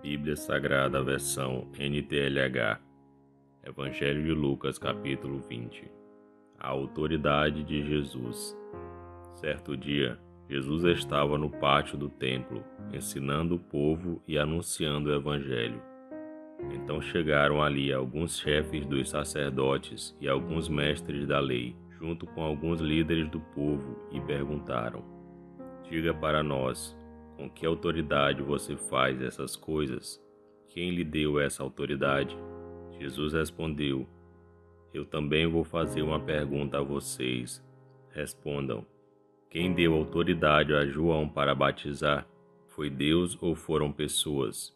Bíblia Sagrada, versão NTLH, Evangelho de Lucas, capítulo 20. A autoridade de Jesus. Certo dia, Jesus estava no pátio do templo, ensinando o povo e anunciando o Evangelho. Então chegaram ali alguns chefes dos sacerdotes e alguns mestres da lei, junto com alguns líderes do povo, e perguntaram: Diga para nós, com que autoridade você faz essas coisas? Quem lhe deu essa autoridade? Jesus respondeu: Eu também vou fazer uma pergunta a vocês. Respondam: quem deu autoridade a João para batizar? Foi Deus ou foram pessoas?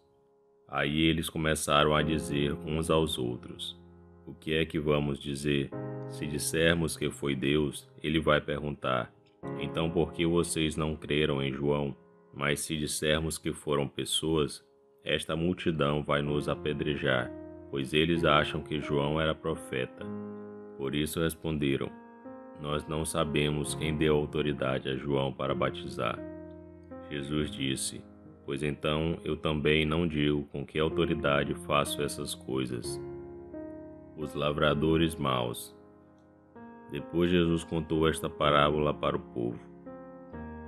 Aí eles começaram a dizer uns aos outros: O que é que vamos dizer? Se dissermos que foi Deus, ele vai perguntar: Então por que vocês não creram em João? Mas se dissermos que foram pessoas, esta multidão vai nos apedrejar, pois eles acham que João era profeta. Por isso responderam: Nós não sabemos quem deu autoridade a João para batizar. Jesus disse: Pois então eu também não digo com que autoridade faço essas coisas. Os lavradores maus. Depois Jesus contou esta parábola para o povo.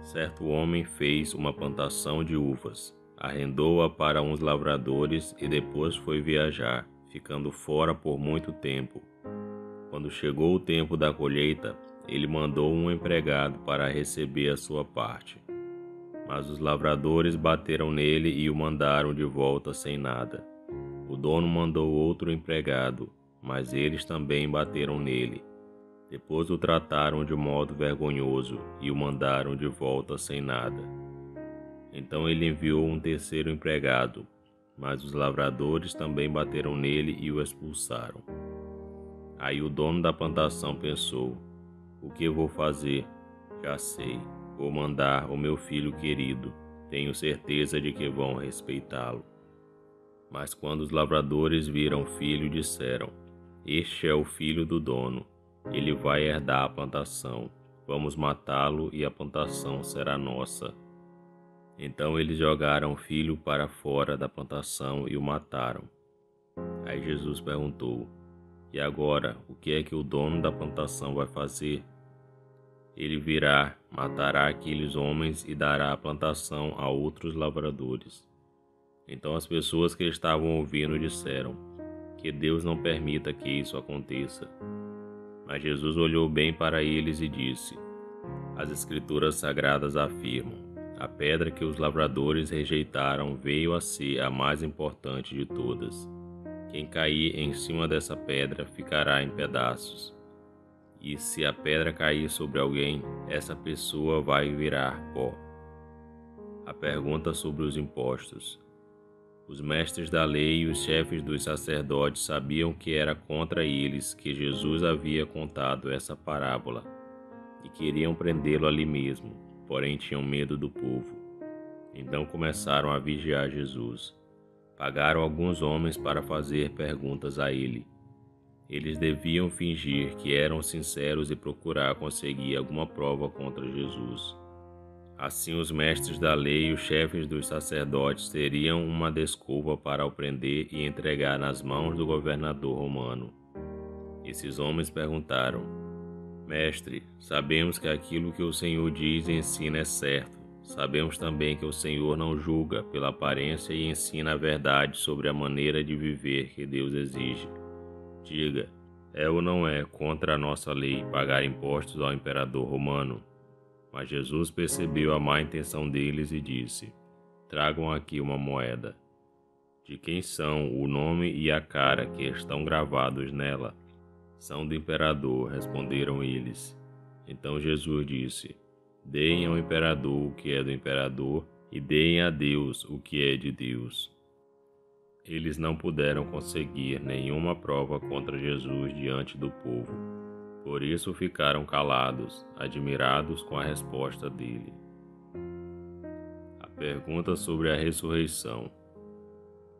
Certo homem fez uma plantação de uvas, arrendou-a para uns lavradores e depois foi viajar, ficando fora por muito tempo. Quando chegou o tempo da colheita, ele mandou um empregado para receber a sua parte. Mas os lavradores bateram nele e o mandaram de volta sem nada. O dono mandou outro empregado, mas eles também bateram nele. Depois o trataram de modo vergonhoso e o mandaram de volta sem nada. Então ele enviou um terceiro empregado, mas os lavradores também bateram nele e o expulsaram. Aí o dono da plantação pensou: O que vou fazer? Já sei, vou mandar o meu filho querido. Tenho certeza de que vão respeitá-lo. Mas quando os lavradores viram o filho, disseram: Este é o filho do dono. Ele vai herdar a plantação. Vamos matá-lo e a plantação será nossa. Então eles jogaram o filho para fora da plantação e o mataram. Aí Jesus perguntou: E agora, o que é que o dono da plantação vai fazer? Ele virá, matará aqueles homens e dará a plantação a outros lavradores. Então as pessoas que estavam ouvindo disseram: Que Deus não permita que isso aconteça. Mas Jesus olhou bem para eles e disse: As Escrituras Sagradas afirmam: a pedra que os lavradores rejeitaram veio a ser a mais importante de todas. Quem cair em cima dessa pedra ficará em pedaços. E se a pedra cair sobre alguém, essa pessoa vai virar pó. A pergunta sobre os impostos. Os mestres da lei e os chefes dos sacerdotes sabiam que era contra eles que Jesus havia contado essa parábola e queriam prendê-lo ali mesmo, porém tinham medo do povo. Então começaram a vigiar Jesus. Pagaram alguns homens para fazer perguntas a ele. Eles deviam fingir que eram sinceros e procurar conseguir alguma prova contra Jesus. Assim, os mestres da lei e os chefes dos sacerdotes teriam uma desculpa para o prender e entregar nas mãos do governador romano. Esses homens perguntaram: Mestre, sabemos que aquilo que o Senhor diz e ensina é certo. Sabemos também que o Senhor não julga pela aparência e ensina a verdade sobre a maneira de viver que Deus exige. Diga, é ou não é contra a nossa lei pagar impostos ao imperador romano? Mas Jesus percebeu a má intenção deles e disse: Tragam aqui uma moeda. De quem são o nome e a cara que estão gravados nela? São do imperador, responderam eles. Então Jesus disse: Deem ao imperador o que é do imperador e deem a Deus o que é de Deus. Eles não puderam conseguir nenhuma prova contra Jesus diante do povo. Por isso ficaram calados, admirados com a resposta dele. A pergunta sobre a ressurreição.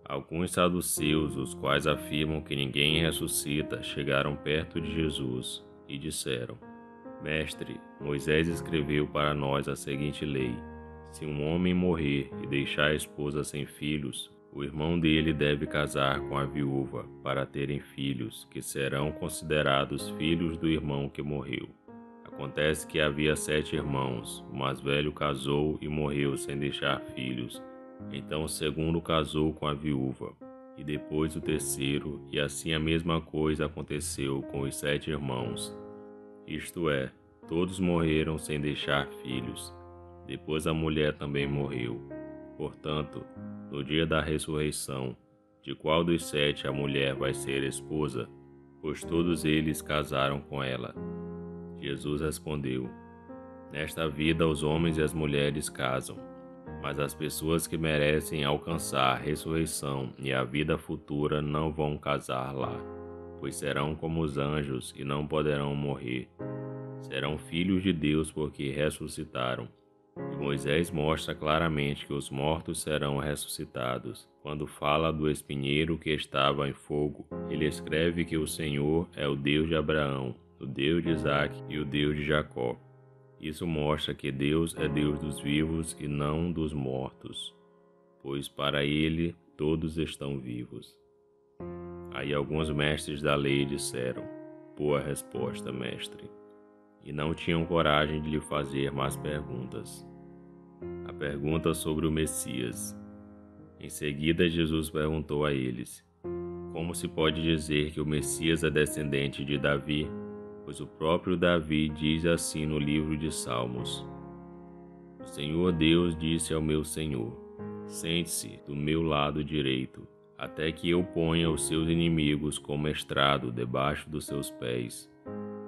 Alguns saduceus, os quais afirmam que ninguém ressuscita, chegaram perto de Jesus e disseram: Mestre, Moisés escreveu para nós a seguinte lei: se um homem morrer e deixar a esposa sem filhos, O irmão dele deve casar com a viúva para terem filhos, que serão considerados filhos do irmão que morreu. Acontece que havia 7 irmãos. O mais velho casou e morreu sem deixar filhos. Então o segundo casou com a viúva, e depois o terceiro, e assim a mesma coisa aconteceu com os 7 irmãos. Isto é, todos morreram sem deixar filhos. Depois a mulher também morreu. Portanto, no dia da ressurreição, de qual dos 7 a mulher vai ser esposa? Pois todos eles casaram com ela. Jesus respondeu: Nesta vida os homens e as mulheres casam, mas as pessoas que merecem alcançar a ressurreição e a vida futura não vão casar lá, pois serão como os anjos e não poderão morrer. Serão filhos de Deus porque ressuscitaram. E Moisés mostra claramente que os mortos serão ressuscitados. Quando fala do espinheiro que estava em fogo, ele escreve que o Senhor é o Deus de Abraão, o Deus de Isaque e o Deus de Jacó. Isso mostra que Deus é Deus dos vivos e não dos mortos, pois para ele todos estão vivos. Aí alguns mestres da lei disseram: Boa resposta, mestre. E não tinham coragem de lhe fazer mais perguntas. A pergunta sobre o Messias. Em seguida, Jesus perguntou a eles: Como se pode dizer que o Messias é descendente de Davi? Pois o próprio Davi diz assim no livro de Salmos: O Senhor Deus disse ao meu Senhor: Sente-se do meu lado direito, até que eu ponha os seus inimigos como estrado debaixo dos seus pés.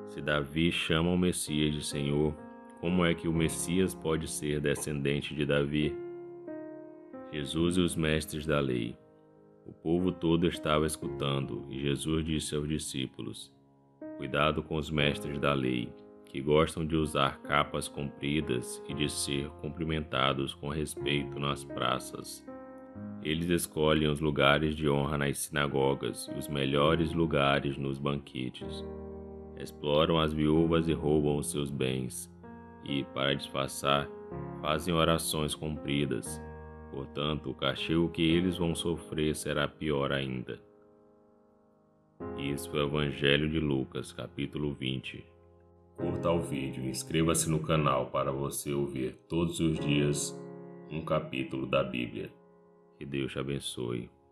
Se Davi chama o Messias de Senhor, como é que o Messias pode ser descendente de Davi? Jesus e os mestres da lei. O povo todo estava escutando, e Jesus disse aos discípulos: Cuidado com os mestres da lei, que gostam de usar capas compridas e de ser cumprimentados com respeito nas praças. Eles escolhem os lugares de honra nas sinagogas e os melhores lugares nos banquetes. Exploram as viúvas e roubam os seus bens, e, para disfarçar, fazem orações compridas. Portanto, o castigo que eles vão sofrer será pior ainda. Isso é o Evangelho de Lucas, capítulo 20. Curta o vídeo e inscreva-se no canal para você ouvir todos os dias um capítulo da Bíblia. Que Deus te abençoe.